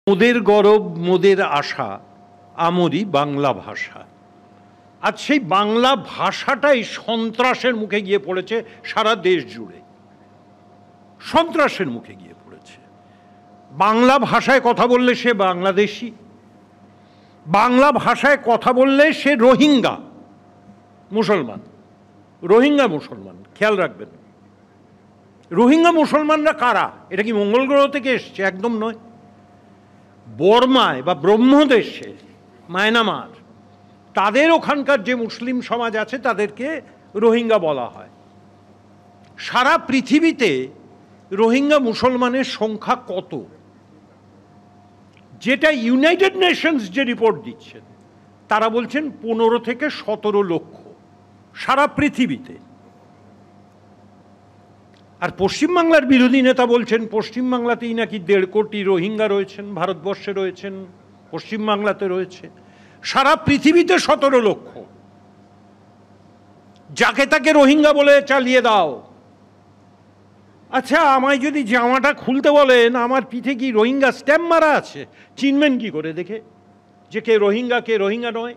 মোদের গরব মোদের আশা আমরি বাংলা ভাষা। আজ সেই বাংলা ভাষাটাই সন্ত্রাসের মুখে গিয়ে পড়েছে সারা দেশ জুড়ে, সন্ত্রাসের মুখে গিয়ে পড়েছে। বাংলা ভাষায় কথা বললে সে বাংলাদেশি, বাংলা ভাষায় কথা বললে সে রোহিঙ্গা মুসলমান, রোহিঙ্গা মুসলমান। খেয়াল রাখবেন, রোহিঙ্গা মুসলমানরা কারা? এটা কি মঙ্গল গ্রহ থেকে এসছে? একদম নয়। বর্মায় বা ব্রহ্মদেশে, মায়ানমার, তাদের ওখানকার যে মুসলিম সমাজ আছে তাদেরকে রোহিঙ্গা বলা হয়। সারা পৃথিবীতে রোহিঙ্গা মুসলমানের সংখ্যা কত? যেটা ইউনাইটেড নেশনস যে রিপোর্ট দিচ্ছেন তারা বলছেন 15 থেকে 17 লক্ষ সারা পৃথিবীতে। আর পশ্চিমবাংলার বিরোধী নেতা বলছেন পশ্চিমবাংলাতেই নাকি 1.5 কোটি রোহিঙ্গা রয়েছেন, ভারতবর্ষে রয়েছেন, পশ্চিমবাংলাতে রয়েছে। সারা পৃথিবীতে 17 লক্ষ। যাকে তাকে রোহিঙ্গা বলে চালিয়ে দাও। আচ্ছা, আমায় যদি জামাটা খুলতে বলেন, আমার পিঠে কি রোহিঙ্গা স্ট্যাম্প মারা আছে? চিনবেন কি করে দেখে যে কে রোহিঙ্গা কে রোহিঙ্গা নয়?